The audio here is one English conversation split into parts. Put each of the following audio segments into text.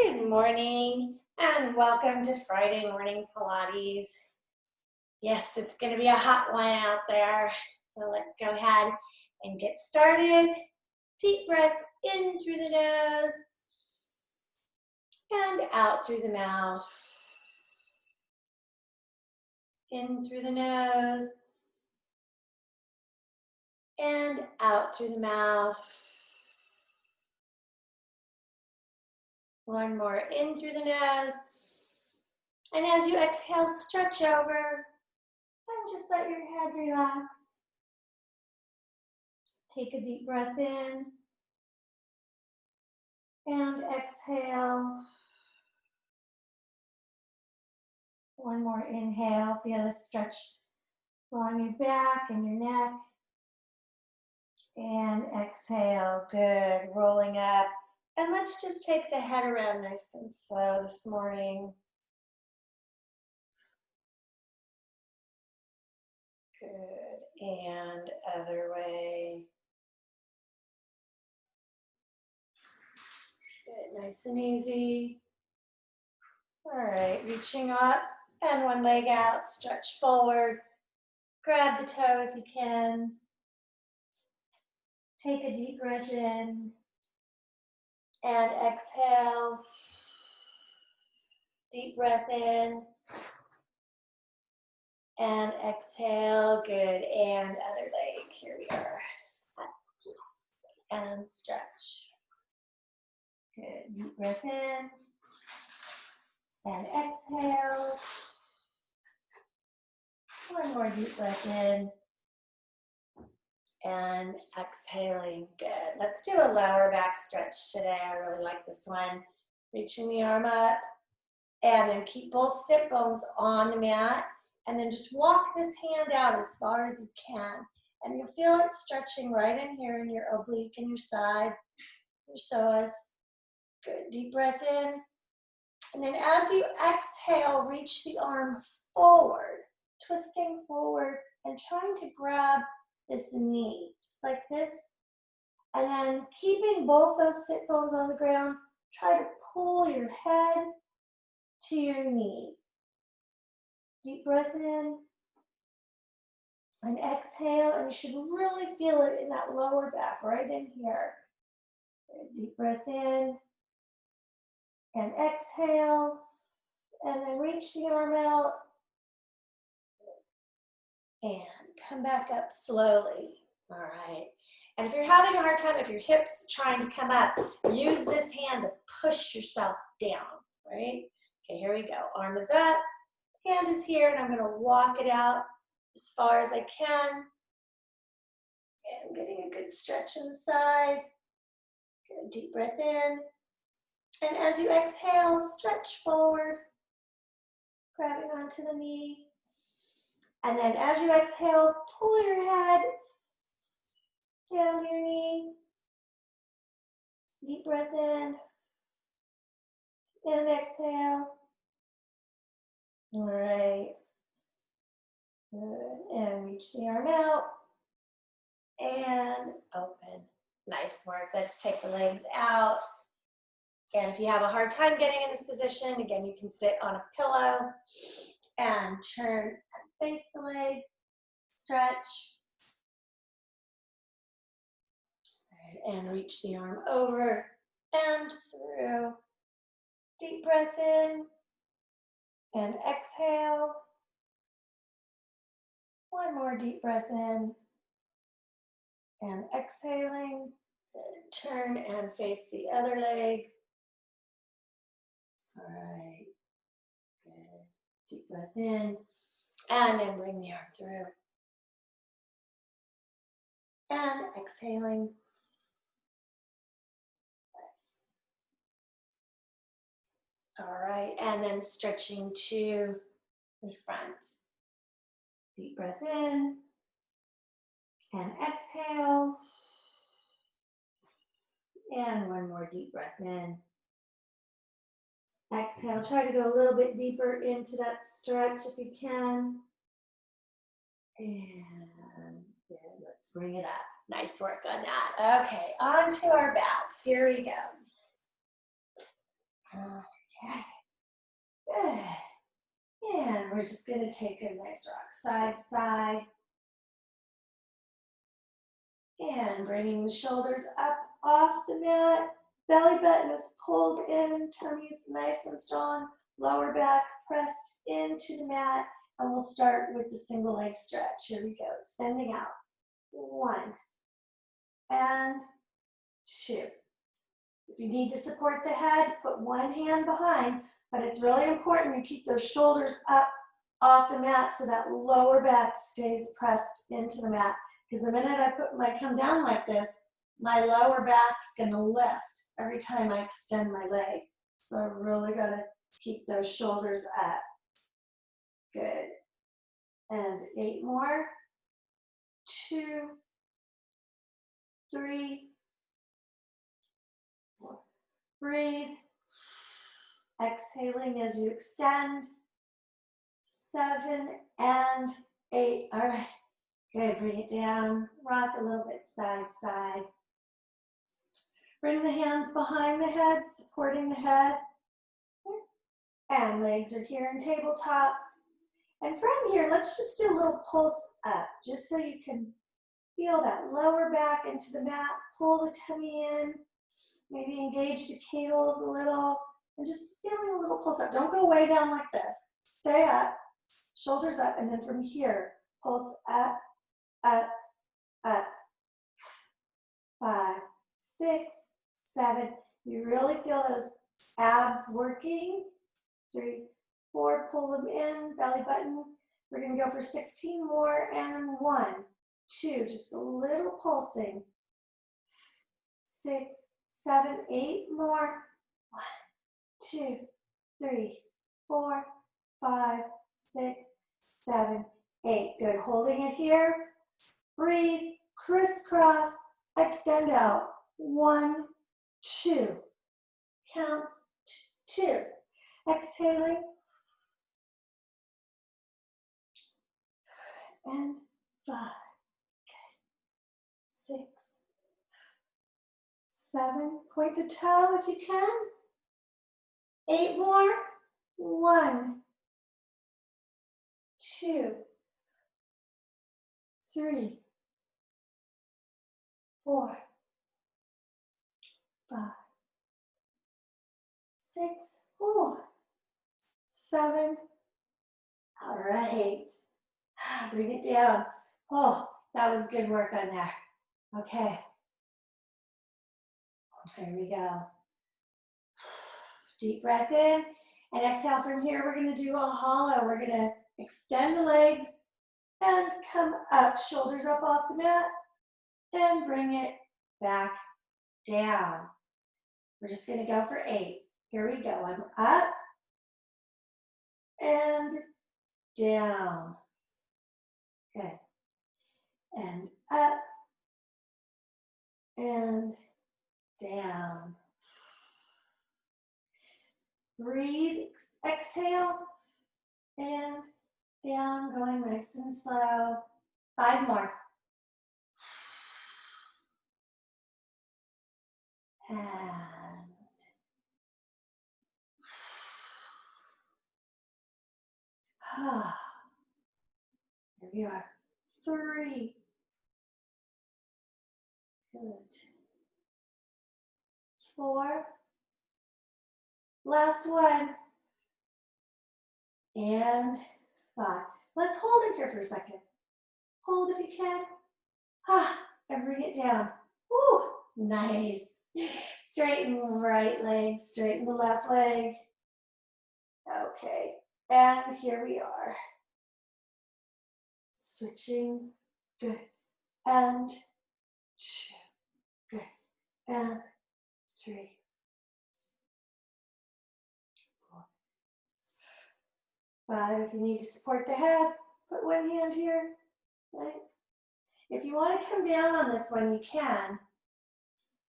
Good morning and welcome to Friday Morning Pilates. Yes, it's going to be a hot one out there. So let's go ahead and get started. Deep breath in through the nose and out through the mouth. In through the nose and out through the mouth. One more in through the nose. And as you exhale, stretch over and just let your head relax. Take a deep breath in and exhale. One more inhale. Feel a stretch along your back and your neck. And exhale. Good. Rolling up. And let's just take the head around nice and slow this morning. Good. And other way. Good. Nice and easy. All right. Reaching up and one leg out. Stretch forward. Grab the toe if you can. Take a deep breath in. And exhale. Deep breath in. And exhale. Good. And other leg. Here we are. And stretch. Good. Deep breath in. And exhale. One more deep breath in. And exhaling. Good. Let's do a lower back stretch today. I really like this one. Reaching the arm up. And then keep both sit bones on the mat. And then just walk this hand out as far as you can. And you'll feel it stretching right in here in your oblique and your side, your psoas. Good. Deep breath in. And then as you exhale, reach the arm forward, twisting forward and trying to grab this knee, just like this. And then keeping both those sit bones on the ground, try to pull your head to your knee. Deep breath in and exhale, and you should really feel it in that lower back, right in here. Deep breath in and exhale, and then reach the arm out and come back up slowly. All right. And if you're having a hard time, if your hips trying to come up, use this hand to push yourself down, right? Okay, here we go. Arm is up, hand is here, and I'm going to walk it out as far as I can. And getting a good stretch inside. Good, deep breath in. And as you exhale, stretch forward, grabbing onto the knee. And then as you exhale, pull your head down your knee. Deep breath in. And exhale. All right. Good. And reach the arm out. And open. Nice work. Let's take the legs out. And if you have a hard time getting in this position, again, you can sit on a pillow and turn and face the leg. Stretch. And reach the arm over and through. Deep breath in and exhale. One more deep breath in and exhaling. Turn and face the other leg. All right. Good. Deep breath in and then bring the arm through. And exhaling. All right, and then stretching to the front. Deep breath in and exhale. And one more deep breath in. Exhale, try to go a little bit deeper into that stretch if you can. And good, let's bring it up. Nice work on that. Okay, on to our backs. Here we go. Okay, good. And we're just going to take a nice rock side to side. And bringing the shoulders up off the mat. Belly button is pulled in, tummy is nice and strong, lower back pressed into the mat. And we'll start with the single leg stretch. Here we go, extending out. 1 and 2. If you need to support the head, put one hand behind, but it's really important you keep those shoulders up off the mat so that lower back stays pressed into the mat. Because the minute I come down like this, my lower back's gonna lift every time I extend my leg. So I really gotta keep those shoulders up. Good. And 8 more. 2, 3, 4. Breathe. Exhaling as you extend. 7 and 8. All right. Good. Bring it down. Rock a little bit side to side. Bring the hands behind the head, supporting the head. And legs are here in tabletop. And from here, let's just do a little pulse up, just so you can feel that lower back into the mat. Pull the tummy in. Maybe engage the cables a little. And just feeling a little pulse up. Don't go way down like this. Stay up, shoulders up, and then from here, pulse up, up, up. 5, 6, 7. You really feel those abs working. 3, 4, pull them in, belly button. We're going to go for 16 more, and 1, 2, just a little pulsing. 6, 7, 8 more. 1, 2, 3, 4, 5, 6, 7, 8. Good. Holding it here. Breathe. Crisscross. Extend out. 1, 2. Count 2. Exhaling. And 5, 6, 7. Point the toe if you can. 8 more. 1, 2, 3, 4, 5, 6, 7. All right. Bring it down. Oh, that was good work on there. Okay. Here we go. Deep breath in and exhale from here. We're going to do a hollow. We're going to extend the legs and come up, shoulders up off the mat, and bring it back down. We're just going to go for 8. Here we go. I'm up and down. Good. And up and down. Breathe, exhale, and down, going nice and slow. 5 more. And here we are. 3. Good. 4. Last one. And 5. Let's hold it here for a second. Hold if you can. And bring it down. Woo, nice. Straighten the right leg, straighten the left leg. Okay, and here we are. Switching, good. And 2, good. And 3, 4, 5. If you need to support the head, put one hand here. Right? If you want to come down on this one, you can.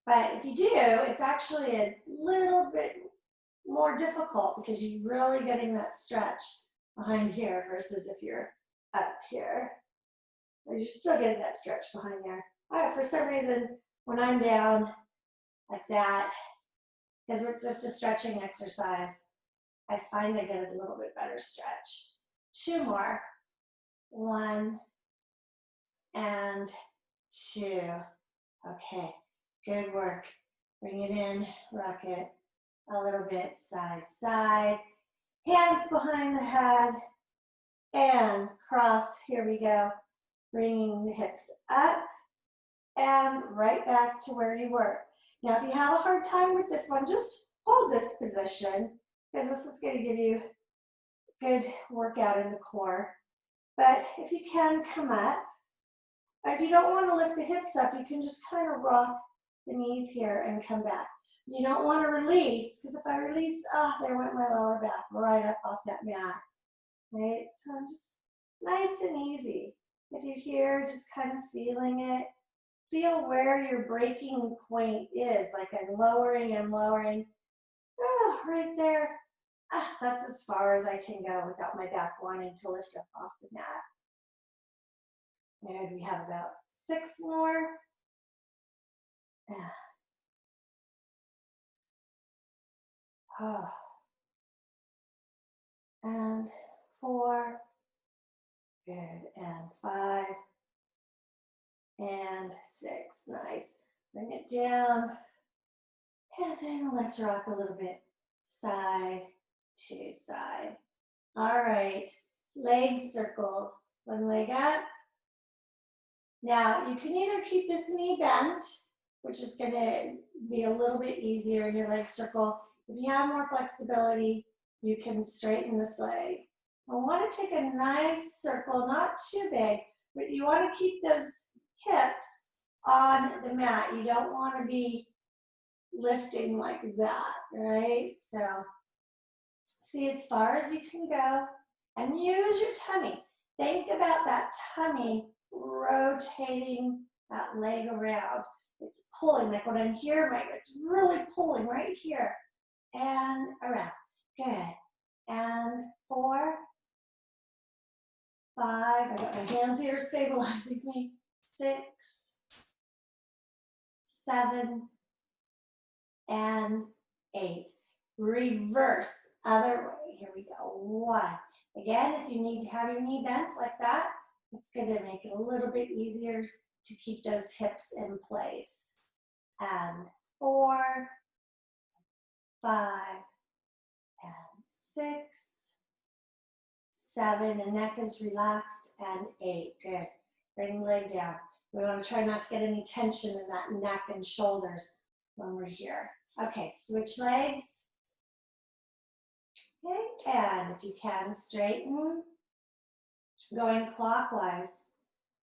But if you do, it's actually a little bit more difficult because you're really getting that stretch behind here versus if you're up here. Or you're still getting that stretch behind there. All right, for some reason, when I'm down like that, because it's just a stretching exercise. I find I get a little bit better stretch. 2 more. 1 and 2. Okay, good work. Bring it in, rock it a little bit, side, side. Hands behind the head and cross. Here we go. Bringing the hips up and right back to where you were. Now, if you have a hard time with this one, just hold this position because this is going to give you a good workout in the core. But if you can, come up. If you don't want to lift the hips up, you can just kind of rock the knees here and come back. You don't want to release, because if I release, there went my lower back right up off that mat. Right? So I'm just nice and easy. If you're here, just kind of feeling it. Feel where your breaking point is. Like I'm lowering. Oh, right there. That's as far as I can go without my back wanting to lift up off the mat. And we have about 6 more. Oh. And 4. Good. And 5. And 6. Nice. Bring it down. And then let's rock a little bit. Side to side. All right. Leg circles. One leg up. Now, you can either keep this knee bent, which is going to be a little bit easier in your leg circle. If you have more flexibility, you can straighten this leg. I want to take a nice circle, not too big, but you want to keep those hips on the mat. You don't want to be lifting like that, right? So see as far as you can go and use your tummy. Think about that tummy rotating that leg around. It's pulling, like when I'm here, it's really pulling right here and around. Good. And 4, 5, I got my hands here stabilizing me. 6, 7, and 8. Reverse, other way. Here we go. 1. Again, if you need to have your knee bent like that, it's going to make it a little bit easier to keep those hips in place. And 4, 5, and 6, 7, and neck is relaxed, and 8. Good. Bring the leg down. We want to try not to get any tension in that neck and shoulders when we're here. Okay, switch legs. Okay, and if you can, straighten. Going clockwise.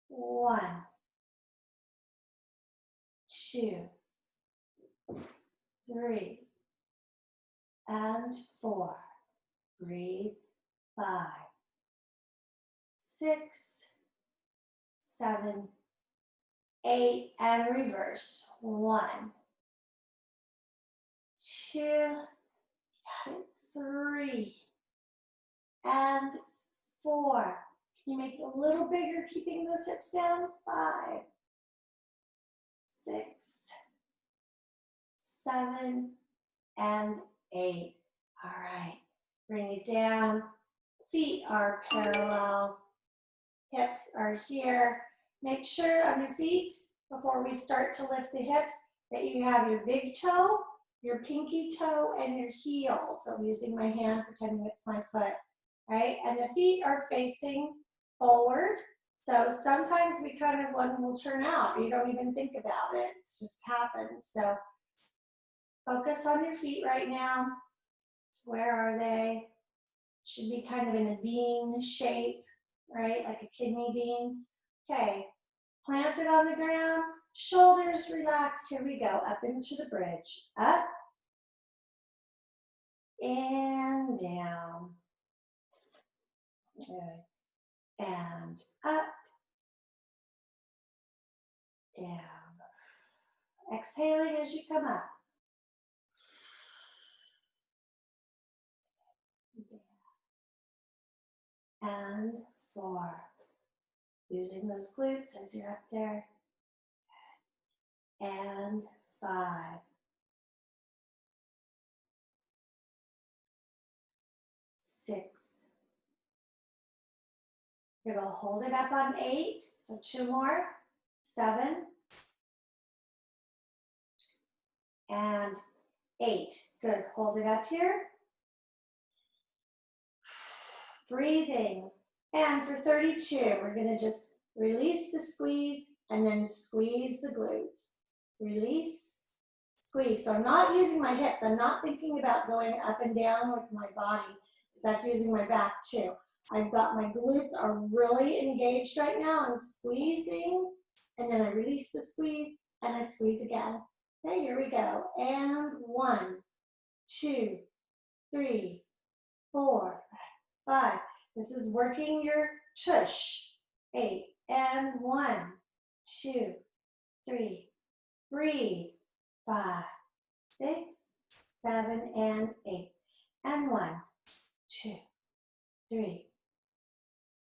1, 2, 3, and 4. Breathe. 5, 6, 7, 8, and reverse. 1, 2, got it, 3, and 4. Can you make it a little bigger, keeping the hips down? 5, 6, 7, and 8. All right, bring it down. Feet are parallel. Hips are here. Make sure on your feet, before we start to lift the hips, that you have your big toe, your pinky toe, and your heel. So I'm using my hand, pretending it's my foot, right? And the feet are facing forward. So sometimes one will turn out. You don't even think about it. It just happens. So focus on your feet right now. Where are they? Should be kind of in a bean shape, right? Like a kidney bean. Okay, plant it on the ground, shoulders relaxed. Here we go, up into the bridge. Up and down. Good. And up, down. Exhaling as you come up. And 4. Using those glutes as you're up there. And 5. 6. You're going to hold it up on 8. So 2 more. 7. And 8. Good. Hold it up here. Breathing. And for 32, we're going to just release the squeeze and then squeeze the glutes. Release, squeeze. So I'm not using my hips. I'm not thinking about going up and down with my body because that's using my back too. I've got my glutes are really engaged right now. I'm squeezing and then I release the squeeze and I squeeze again. Okay, here we go. And 1, 2, 3, 4, 5. This is working your tush. 8 and 1, 2, 3. Breathe. 5, 6, 7, and 8. And 1, 2, 3.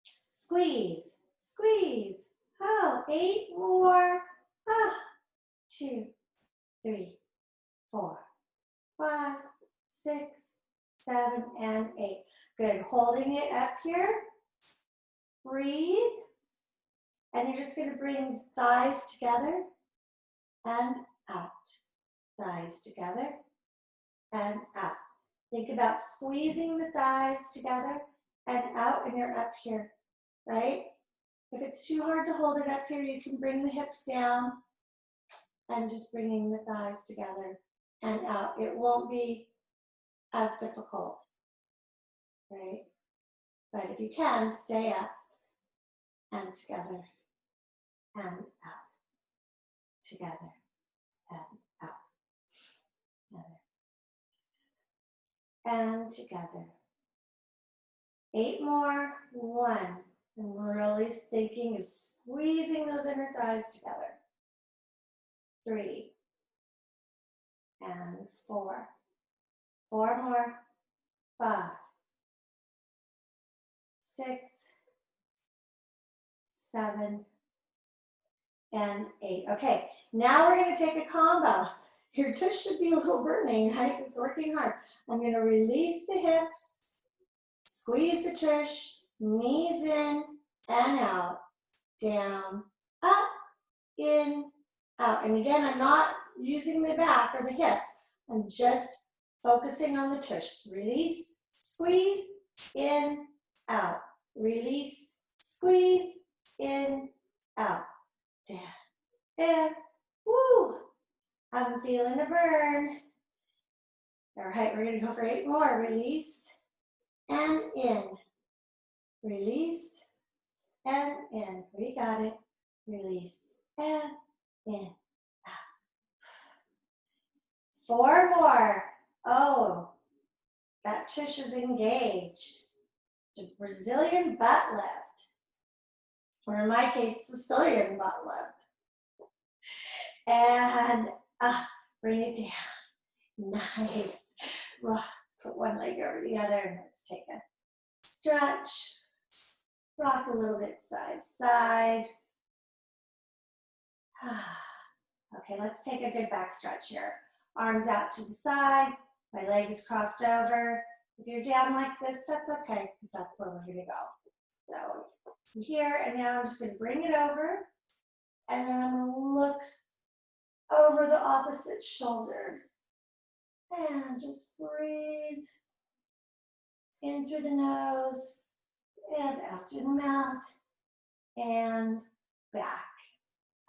Squeeze, squeeze. Oh, 8 more. Ah, 2, 3, 4, 5, 6, 7, and 8. Good. Holding it up here. Breathe. And you're just going to bring thighs together and out. Thighs together and out. Think about squeezing the thighs together and out, and you're up here, right? If it's too hard to hold it up here, you can bring the hips down and just bringing the thighs together and out. It won't be as difficult, right? But if you can, stay up and together and out. Together and out. Together. And together. 8 more. 1. And really thinking of squeezing those inner thighs together. 3. And 4. 4 more. 5. 6. 7. And 8. Okay, now we're going to take a combo. Your tush should be a little burning, right? It's working hard. I'm going to release the hips, squeeze the tush, knees in and out, down, up, in, out. And again, I'm not using the back or the hips. I'm just focusing on the tush. Release, squeeze, in, out. Release, squeeze, in, out. Down, and woo, I'm feeling a burn. All right, we're gonna go for 8 more. Release and in. Release and in. We got it. Release and in. Out. 4 more. Oh, that tush is engaged. It's a Brazilian butt lift. Or in my case, Sicilian butt lift. And bring it down. Nice. Put one leg over the other and let's take a stretch. Rock a little bit side to side. Okay, let's take a good back stretch here. Arms out to the side. My leg is crossed over. If you're down like this, that's okay, because that's where we're gonna go. So here, and now I'm just going to bring it over, and then I'm going to look over the opposite shoulder, and just breathe in through the nose, and out through the mouth, and back.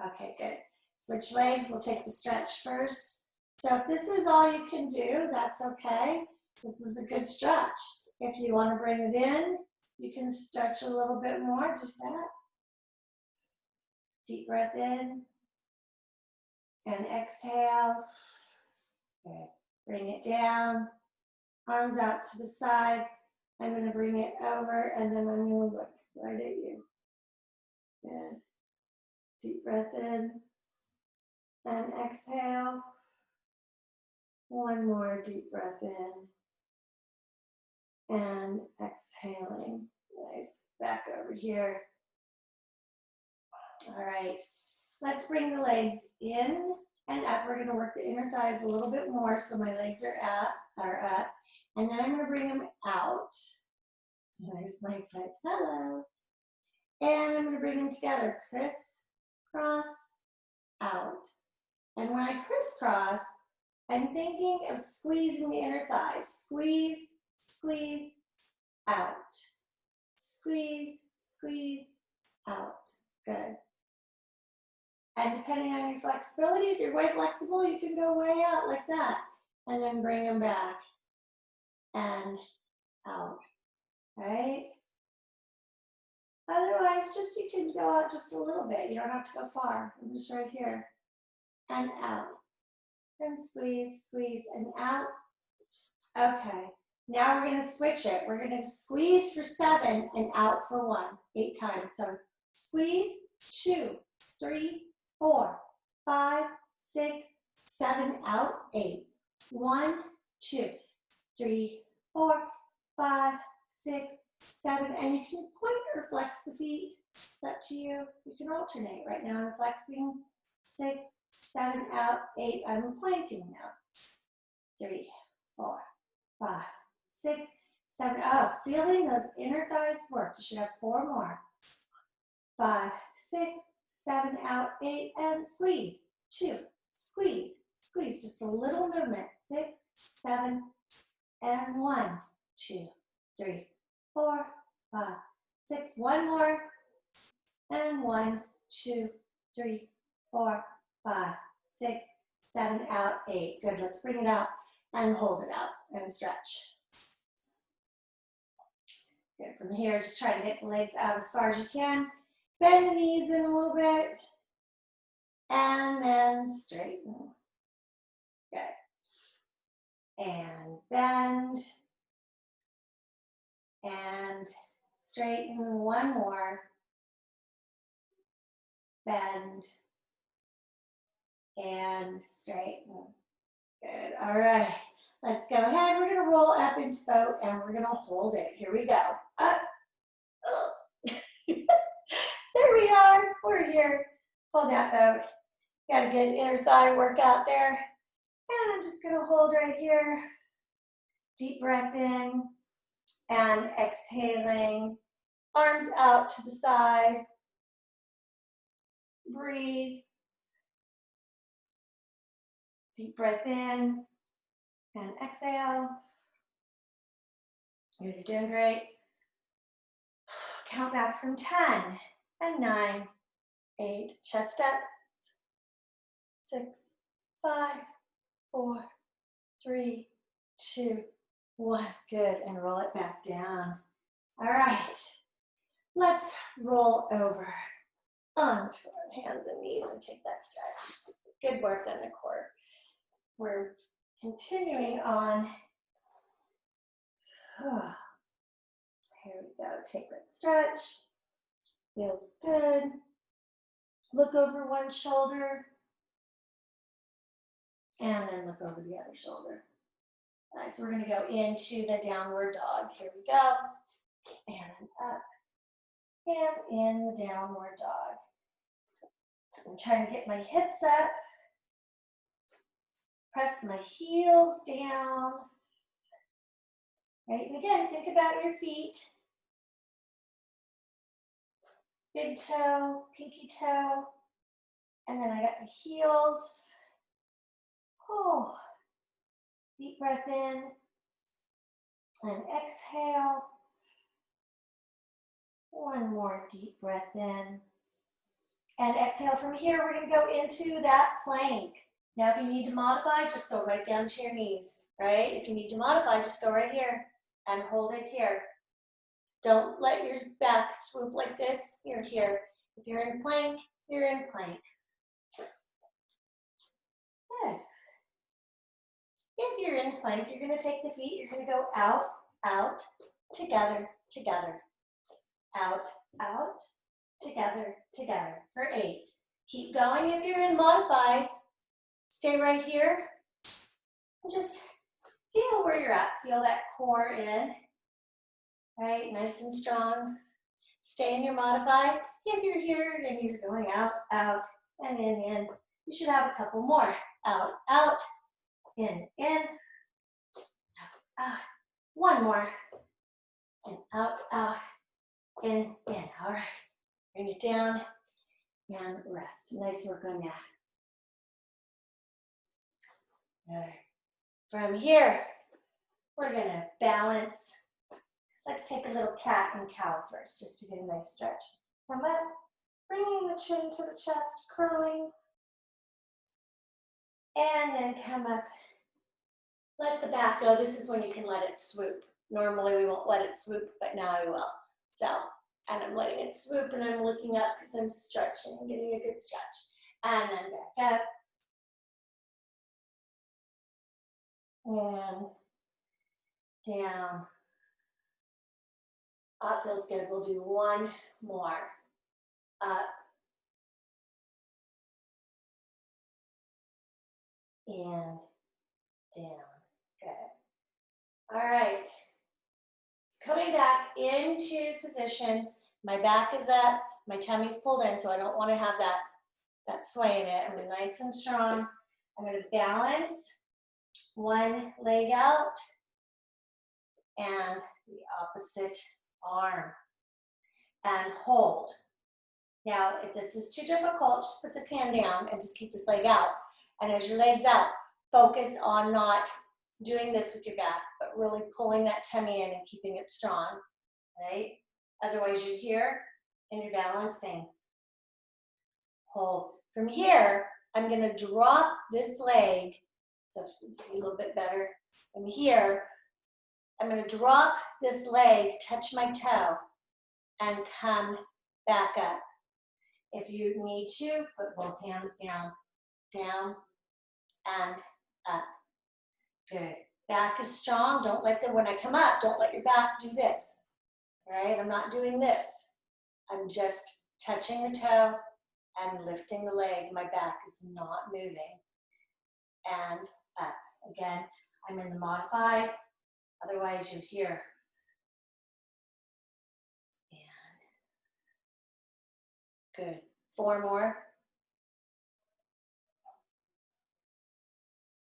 Okay, good. Switch legs, we'll take the stretch first. So if this is all you can do, that's okay. This is a good stretch. If you want to bring it in, you can stretch a little bit more, just that. Deep breath in and exhale. Good. Bring it down, arms out to the side. I'm going to bring it over and then I'm going to look right at you. Good. Deep breath in and exhale. One more deep breath in and exhaling. Nice. Back over here. All right. Let's bring the legs in and up. We're going to work the inner thighs a little bit more so my legs are up. And then I'm going to bring them out. There's my foot. Hello. And I'm going to bring them together. Crisscross, out. And when I crisscross, I'm thinking of squeezing the inner thighs. Squeeze, squeeze, out. Squeeze, squeeze, out. Good. And depending on your flexibility, if you're way flexible, you can go way out like that. And then bring them back and out, right? Otherwise, just you can go out just a little bit. You don't have to go far. I'm just right here. And out. And squeeze, squeeze, and out. Okay. Now we're going to switch it. We're going to squeeze for 7 and out for 1. 8 times. So squeeze, 2, 3, 4, 5, 6, 7, out, 8. 1, 2, 3, 4, 5, 6, 7. And you can point or flex the feet. It's up to you. You can alternate. Right now I'm flexing 6, 7, out, 8. I'm pointing now. 3, 4, 5, 6, 7. Oh, feeling those inner thighs work. You should have 4 more. 5, 6, 7, out, 8, and squeeze. 2, squeeze, squeeze. Just a little movement. 6, 7, and 1, 2, 3, 4, 5, 6. 1 more. And 1, 2, 3, 4, 5, 6, 7, out, 8. Good. Let's bring it out and hold it out and stretch. Good. From here, just try to get the legs out as far as you can. Bend the knees in a little bit. And then straighten. Good. And bend. And straighten. 1 more. Bend. And straighten. Good. All right. Let's go ahead. We're going to roll up into boat and we're going to hold it. Here we go. Up. There we are. We're here. Hold that boat. Got to get an inner thigh workout there. And I'm just going to hold right here. Deep breath in and exhaling. Arms out to the side. Breathe. Deep breath in and exhale. You're doing great. Count back from 10 and 9, 8, chest up. 6, 5, 4, 3, 2, 1. Good. And roll it back down. All right. Let's roll over onto our hands and knees and take that stretch. Good work on the core. We're continuing on. Here we go. Take that stretch. Feels good. Look over one shoulder. And then look over the other shoulder. All right, so we're going to go into the downward dog. Here we go. And up. And in the downward dog. So I'm trying to get my hips up. Press my heels down. Right, and again, think about your feet. Big toe, pinky toe. And then I got my heels. Oh. Deep breath in. And exhale. 1 more deep breath in. And exhale from here. We're going to go into that plank. Now, if you need to modify, just go right down to your knees, right? If you need to modify, just go right here and hold it here. Don't let your back swoop like this. You're here. If you're in plank, you're in plank. Good. If you're in plank, you're going to take the feet. You're going to go out, out, together, together. Out, out, together, together for 8. Keep going if you're in modified. Stay right here. And just feel where you're at. Feel that core in. Right, nice and strong. Stay in your modified. If you're here and you're going out, out, and in, you should have a couple more. Out, out, in, out, out. 1 more. and out, out, in. All right, bring it down and rest. Nice work on that. All right. From here, we're gonna balance. Let's take a little cat and cow first, just to get a nice stretch. Come up, bringing the chin to the chest, curling, and then come up. Let the back go. This is when you can let it swoop. Normally we won't let it swoop, but now I will. So, and I'm letting it swoop and I'm looking up because I'm stretching, I'm getting a good stretch. And then back up. And down. Up feels good. We'll do one more. Up. And down. Good. All right. It's coming back into position. My back is up. My tummy's pulled in, so I don't want to have that sway in it. I'm nice and strong. I'm going to balance one leg out and the opposite arm and hold. Now, if this is too difficult, just put this hand down and just keep this leg out. And as your leg's out, focus on not doing this with your back, but really pulling that tummy in and keeping it strong, right? Otherwise, you're here and you're balancing. Hold. From here, I'm gonna drop this leg, so if you can see a little bit better. From here, I'm gonna drop this leg, touch my toe, and come back up. If you need to, put both hands down, down, and up. Good. Back is strong. Don't let when I come up, don't let your back do this. All right, I'm not doing this. I'm just touching the toe and lifting the leg. My back is not moving. And up. Again, I'm in the modified. Otherwise, you're here. And good. 4 more.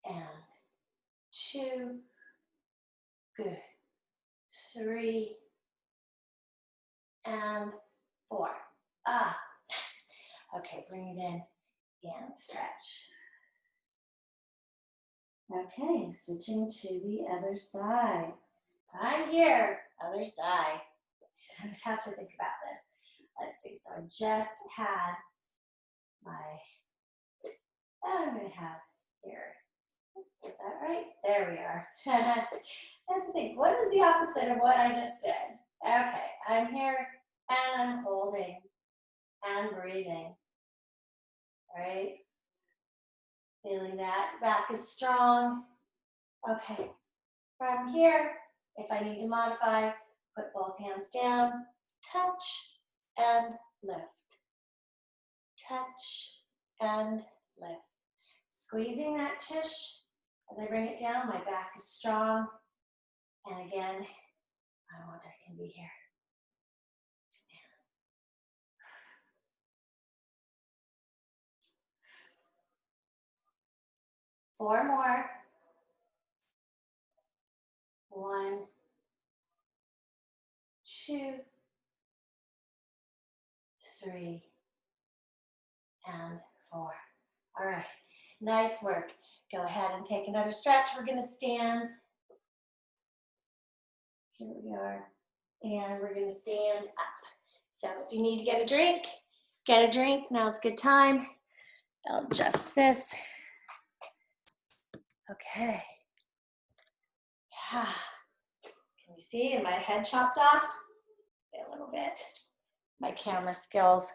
And 2. Good. 3. And 4. Ah, nice. Okay, bring it in and stretch. Okay, switching to the other side. I'm here, other side. I just have to think about this. Let's see, so I just had I'm going to have here. Is that right? There we are. I have to think, what is the opposite of what I just did? Okay, I'm here and I'm holding and breathing. All right? Feeling that back is strong. Okay, from here, if I need to modify, put both hands down, touch and lift. Touch and lift. Squeezing that tush as I bring it down, my back is strong. And again, I want I can be here. 4 more. 1, 2, 3, and 4. All right, nice work. Go ahead and take another stretch. We're gonna stand. Here we are. And we're gonna stand up. So if you need to get a drink, get a drink. Now's a good time. I'll adjust this. Okay. Can you see? And my head chopped off? A little bit. My camera skills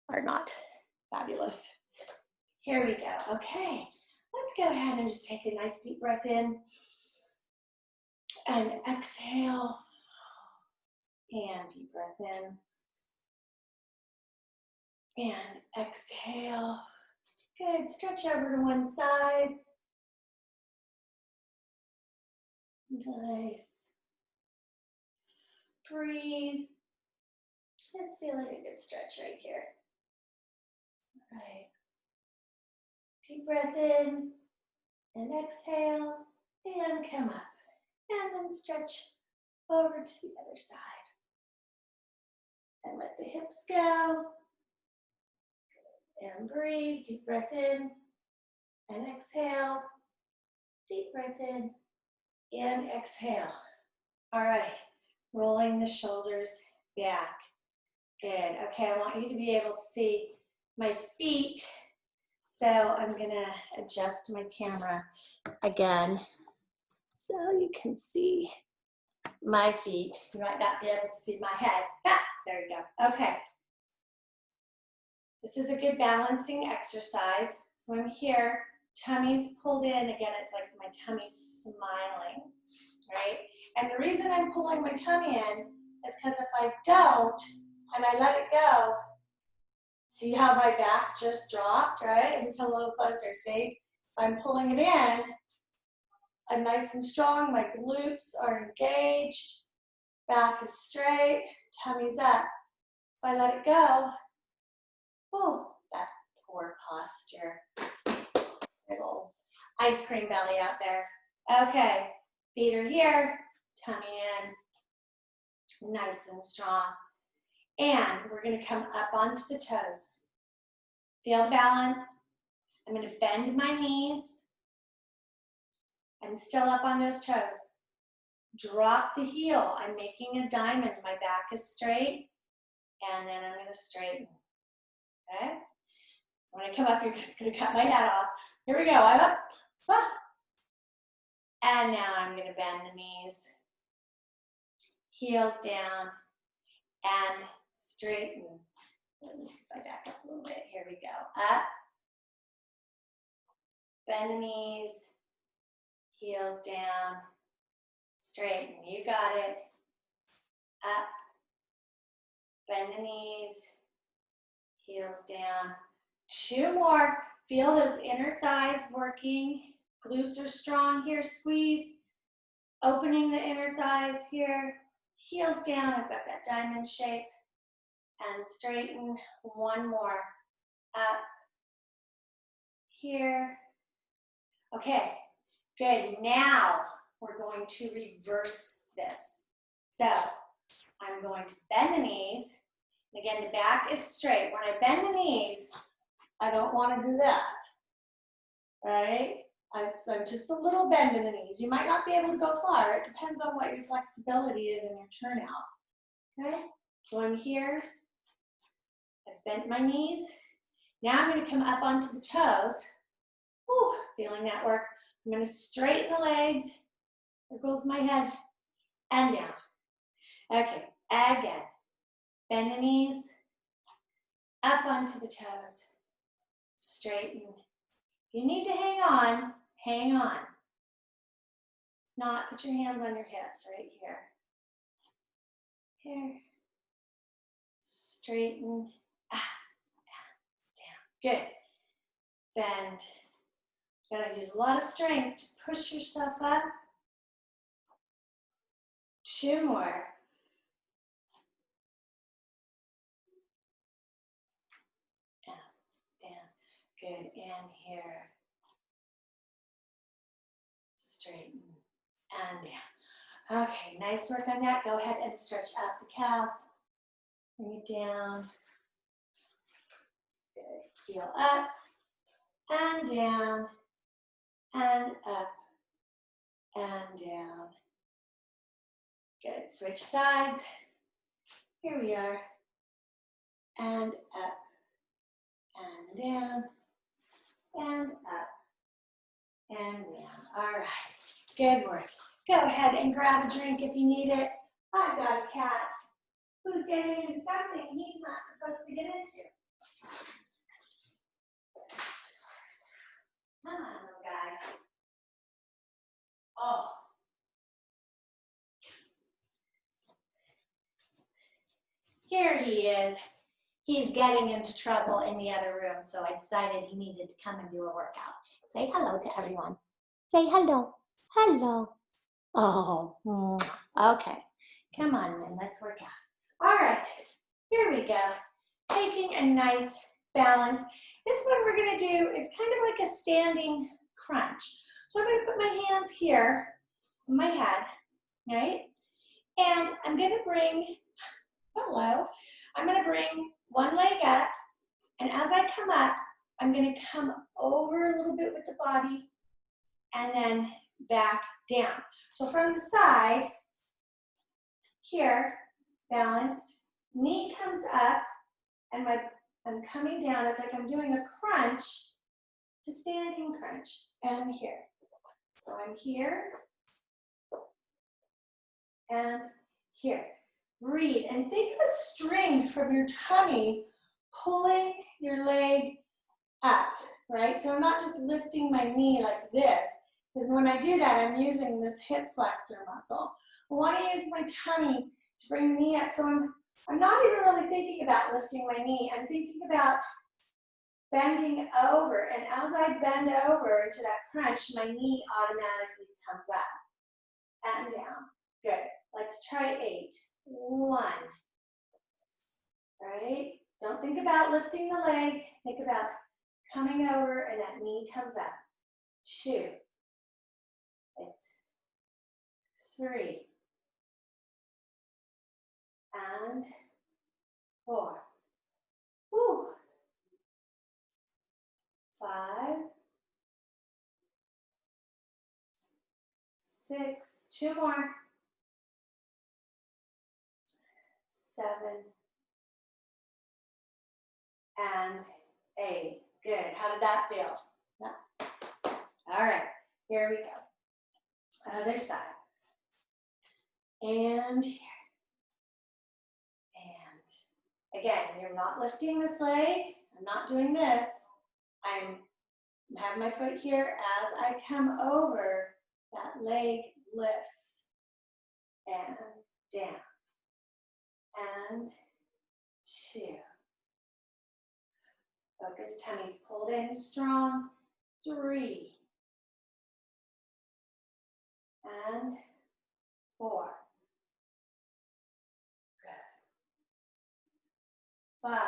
are not fabulous. Here we go. Okay. Let's go ahead and just take a nice deep breath in. And exhale. And deep breath in. And exhale. Good. Stretch over to one side. Nice. Breathe. Just feeling a good stretch right here. All right. Deep breath in and exhale and come up. And then stretch over to the other side. And let the hips go. And breathe, deep breath in. And exhale. Deep breath in. And exhale. All right, rolling the shoulders back. Good. Okay, I want you to be able to see my feet. So I'm gonna adjust my camera again so you can see my feet. You might not be able to see my head. Ah, there you go. Okay. This is a good balancing exercise. So I'm here, tummy's pulled in. Again, it's like my tummy's smiling, right? And the reason I'm pulling my tummy in is because if I don't and I let it go, see how my back just dropped, right? And come a little closer, see? I'm pulling it in. I'm nice and strong. My glutes are engaged. Back is straight. Tummy's up. If I let it go, oh, that's poor posture. Little ice cream belly out there. Okay, feet are here. Tummy in. Nice and strong. And we're going to come up onto the toes. Feel the balance. I'm going to bend my knees. I'm still up on those toes. Drop the heel. I'm making a diamond. My back is straight. And then I'm going to straighten. Okay? So when I come up, it's going to cut my head off. Here we go. I'm up. Ah. And now I'm going to bend the knees. Heels down. And straighten. Let me see if I back up a little bit. Here we go. Up. Bend the knees. Heels down. Straighten. You got it. Up. Bend the knees. Heels down. Two more. Feel those inner thighs working. Glutes are strong here. Squeeze. Opening the inner thighs here. Heels down. I've got that diamond shape. And straighten. One more. Up. Here. Okay. Good. Now we're going to reverse this. So I'm going to bend the knees. And again, the back is straight. When I bend the knees, I don't want to do that. Right? So I'm just a little bend in the knees. You might not be able to go far. It depends on what your flexibility is in your turnout. Okay? So I'm here. I've bent my knees. Now I'm going to come up onto the toes. Whew, feeling that work. I'm going to straighten the legs. There goes my head. And down. Okay, again. Bend the knees. Up onto the toes. Straighten. If you need to hang on, hang on. Not put your hands on your hips right here. Here. Straighten. Ah, down. Good. Bend. You gotta use a lot of strength to push yourself up. Two more. Good, and here. Straighten and down. Okay, nice work on that. Go ahead and stretch out the calves. Bring it down. Good. Heel up and down and up and down. Good. Switch sides. Here we are. And up and down and up and down. All right. Good work. Go ahead and grab a drink if you need it. I've got a cat who's getting into something he's not supposed to get into. Come on, little guy. Oh. Here he is. He's getting into trouble in the other room, so I decided he needed to come and do a workout. Say hello to everyone. Say hello. Hello. Oh, okay. Come on then, let's work out. All right, here we go. Taking a nice balance. This one we're gonna do, it's kind of like a standing crunch. So I'm gonna put my hands here on my head, right? And I'm gonna bring, hello, I'm gonna bring one leg up, and as I come up, I'm gonna come over a little bit with the body, and then back down. So from the side, here, balanced, knee comes up, and I'm coming down. It's like I'm doing a crunch, to standing crunch, and here. So I'm here, and here. Breathe, and think of a string from your tummy pulling your leg up, right? So I'm not just lifting my knee like this, because when I do that, I'm using this hip flexor muscle. I want to use my tummy to bring the knee up. So I'm not even really thinking about lifting my knee. I'm thinking about bending over. And as I bend over to that crunch, my knee automatically comes up and down. Good. Let's try 8. 1. Right? Don't think about lifting the leg. Think about coming over and that knee comes up. 2. 3. And 4. Woo. 5. 6. 2 more. 7. And 8. Good. How did that feel? Yeah. All right. Here we go. Other side. And here. And again, you're not lifting this leg. I'm not doing this. I have my foot here. As I come over, that leg lifts and down. And 2. Focus, tummy's pulled in strong. 3. And 4. Good. 5.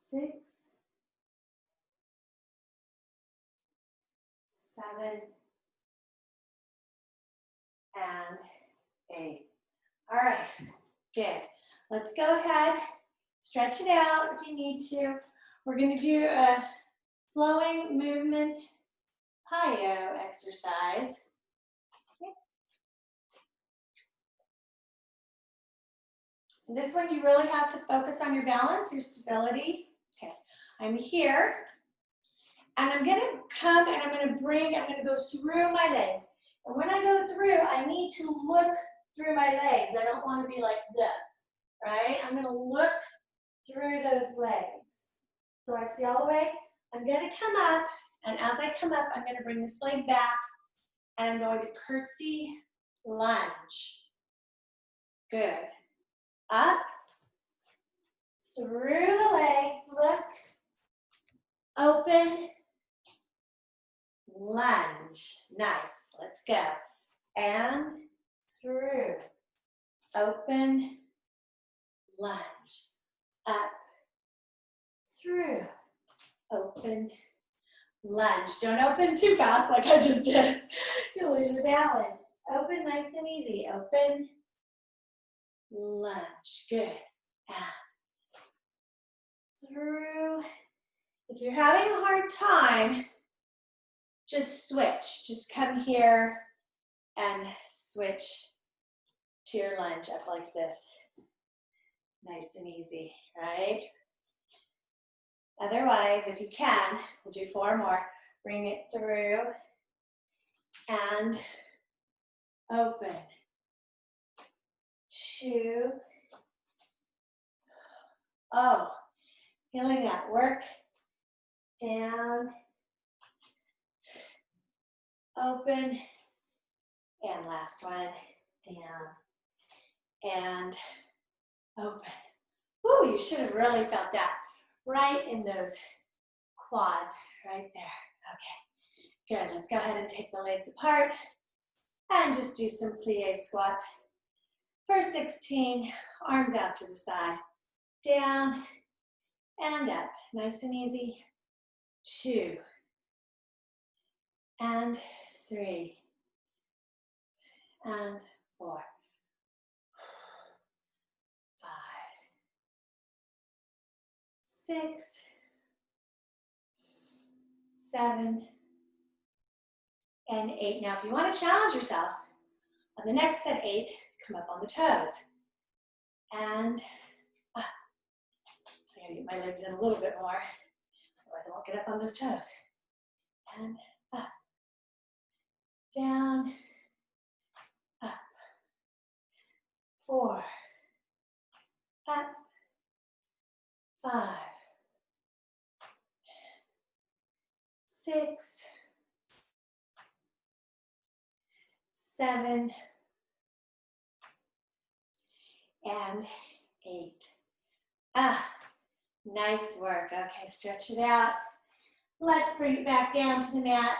6. 7. And 8. All right, good. Let's go ahead, stretch it out if you need to. We're going to do a flowing movement plyo exercise. Okay. And this one you really have to focus on your balance, your stability. Okay, I'm here, and I'm going to come and I'm going to go through my legs. And when I go through, I need to look through my legs. I don't want to be like this, right? I'm going to look through those legs. So I see all the way. I'm going to come up, and as I come up, I'm going to bring this leg back, and I'm going to curtsy lunge. Good. Up, through the legs, look, open, lunge. Nice. Let's go. And through, open, lunge. Up, through, open, lunge. Don't open too fast like I just did. You'll lose your balance. Open nice and easy. Open, lunge. Good. And through. If you're having a hard time, just switch. Just come here and switch to your lunge up like this. Nice and easy, right? Otherwise, if you can, we'll do 4 more. Bring it through and open. 2. Oh, feeling that work. Down. Open. And last one. Down. And open. Woo, you should have really felt that right in those quads, right there. Okay, good. Let's go ahead and take the legs apart and just do some plie squats. For 16, arms out to the side. Down and up. Nice and easy. 2 and 3 and 4, 5, 6, 7, and 8. Now, if you want to challenge yourself, on the next set 8, come up on the toes. And I gotta get my legs in a little bit more, otherwise I won't get up on those toes. And up, down, up, 4, up, 5, 6, 7, and 8. Nice work. Okay, stretch it out. Let's bring it back down to the mat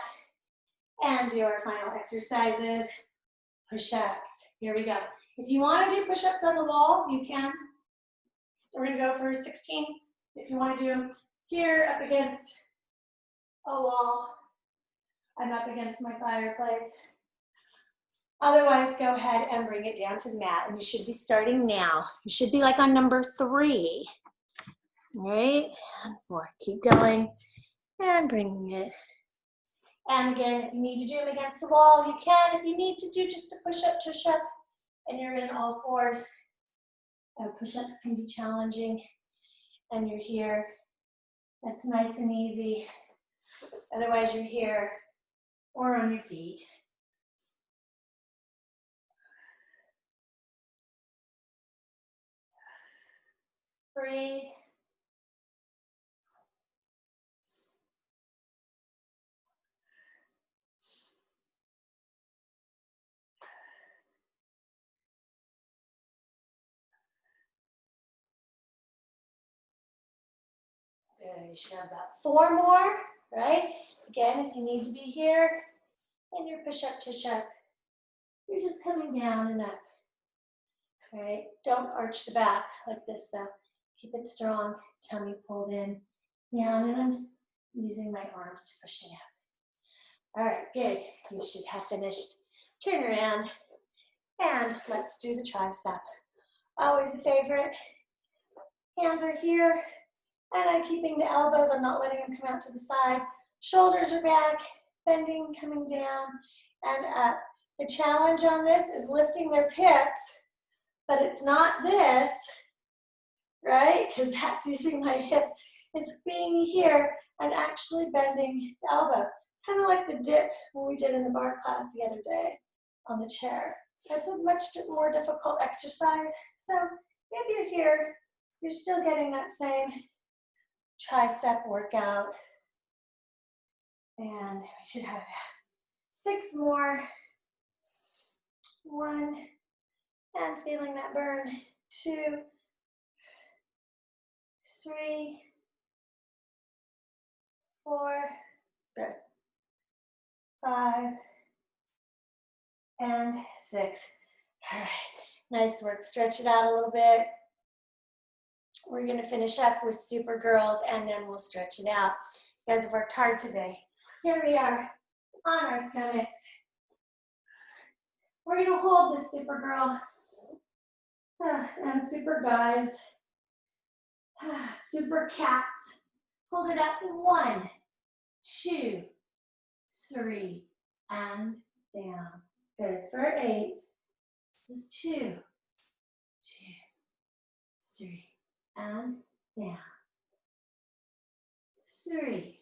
and do our final exercises. Push-ups. Here we go. If you want to do push-ups on the wall, you can. We're going to go for 16. If you want to do them here up against a wall, I'm up against my fireplace. Otherwise, go ahead and bring it down to the mat, and you should be starting now. You should be like on number 3. All right, and 4. Keep going and bringing it. And again, if you need to do them against the wall, you can. If you need to do just a push-up, and you're in all 4s, push-ups can be challenging, and you're here. That's nice and easy. Otherwise, you're here or on your feet. Breathe. Good. You should have about 4 more, right? Again, if you need to be here in your push-up, you're just coming down and up. All right, don't arch the back like this though. Keep it strong, tummy pulled in, down, and I'm just using my arms to push it up. All right, good. You should have finished. Turn around, and let's do the tricep. Always a favorite. Hands are here, and I'm keeping the elbows. I'm not letting them come out to the side. Shoulders are back, bending, coming down, and up. The challenge on this is lifting those hips, but it's not this, right? Because that's using my hips. It's being here and actually bending the elbows. Kind of like the dip when we did in the bar class the other day on the chair. That's a much more difficult exercise. So if you're here, you're still getting that same tricep workout. And we should have 6 more. 1, and feeling that burn. 2, 3, 4, good. 5, and 6. All right, nice work. Stretch it out a little bit. We're gonna finish up with Super Girls, and then we'll stretch it out. You guys have worked hard today. Here we are on our stomachs. We're gonna hold this Super Girl and Super Guys, Super Cats. Hold it up. 1, 2, 3, and down. Good for 8. This is 2, 2, 3, and down. 3.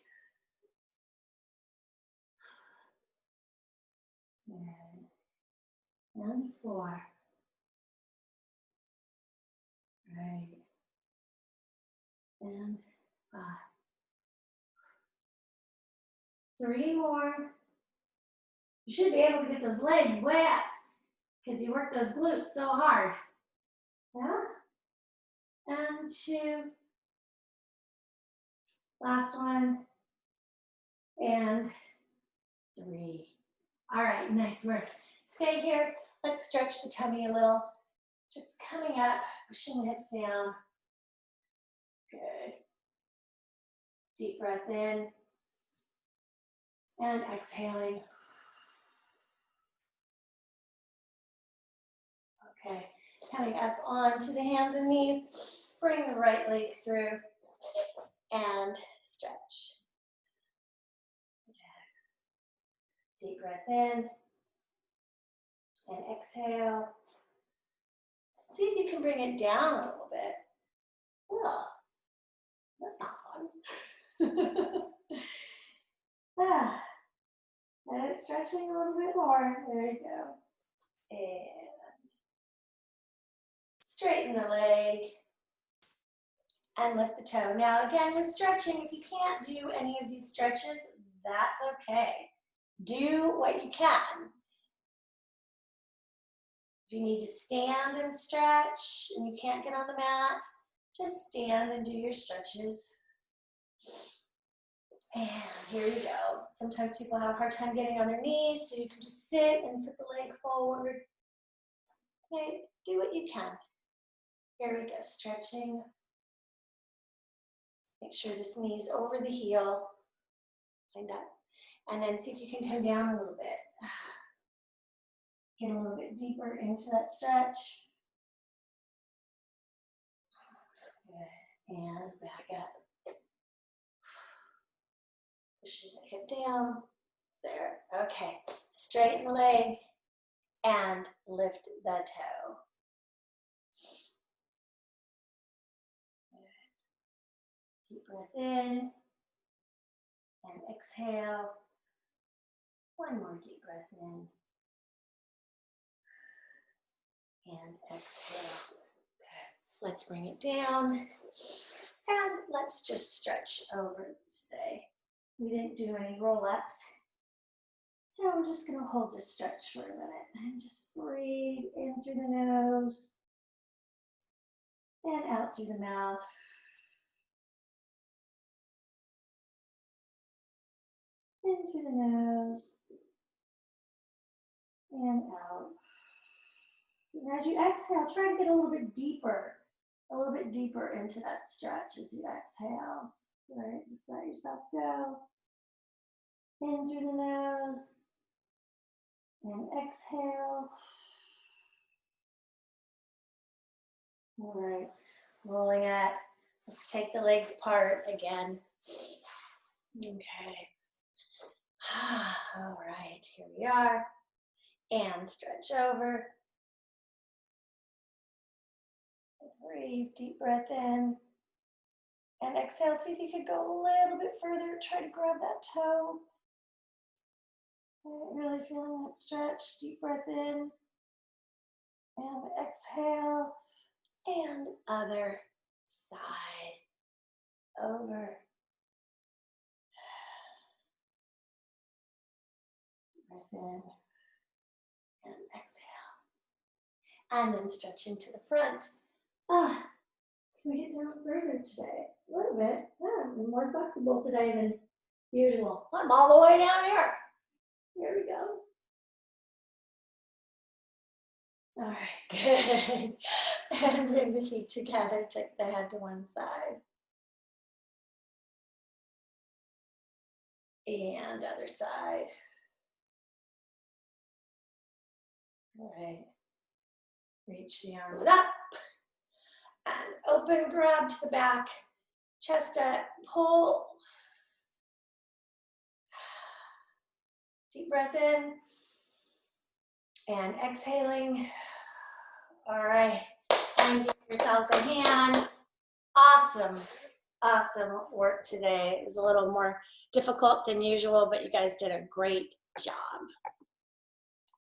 And 4. Right. And 5. 3 more. You should be able to get those legs way up because you work those glutes so hard. Yeah? And 2. Last one. And 3. All right, nice work. Stay here. Let's stretch the tummy a little. Just coming up, pushing the hips down. Good. Deep breath in. And exhaling. Coming up onto the hands and knees. Bring the right leg through and stretch. Deep breath in and exhale. See if you can bring it down a little bit. Ugh, that's not fun. And stretching a little bit more. There you go. And straighten the leg and lift the toe. Now again, with stretching, if you can't do any of these stretches, that's okay. Do what you can. If you need to stand and stretch and you can't get on the mat, just stand and do your stretches. And here you go. Sometimes people have a hard time getting on their knees, so you can just sit and put the leg forward. Okay, do what you can. Here we go, stretching. Make sure this knee's over the heel. Find that. And then see if you can come down a little bit. Get a little bit deeper into that stretch. Good. And back up. Pushing the hip down. There. Okay. Straighten the leg and lift the toe. Deep breath in and exhale. One more deep breath in and exhale. Okay. Let's bring it down and let's just stretch over today. We didn't do any roll-ups, so we're just going to hold this stretch for a minute and just breathe in through the nose and out through the mouth. In through the nose and out. And as you exhale, try to get a little bit deeper into that stretch as you exhale. Right, just let yourself go. In through the nose and exhale. All right, rolling it. Let's take the legs apart again. Okay. All right, here we are. And stretch over. Breathe, deep breath in. And exhale, see if you could go a little bit further. Try to grab that toe. Really feeling that stretch. Deep breath in. And exhale. And other side. Over. Breath in. And exhale. And then stretch into the front. Can we get down further today? A little bit. Yeah, I'm more flexible today than usual. I'm all the way down here. Here we go. All right, good. And bring the feet together. Take the head to one side. And other side. All right. Reach the arms up. And open, grab to the back. Chest up, pull. Deep breath in. And exhaling. All right. And give yourselves a hand. Awesome. Awesome work today. It was a little more difficult than usual, but you guys did a great job.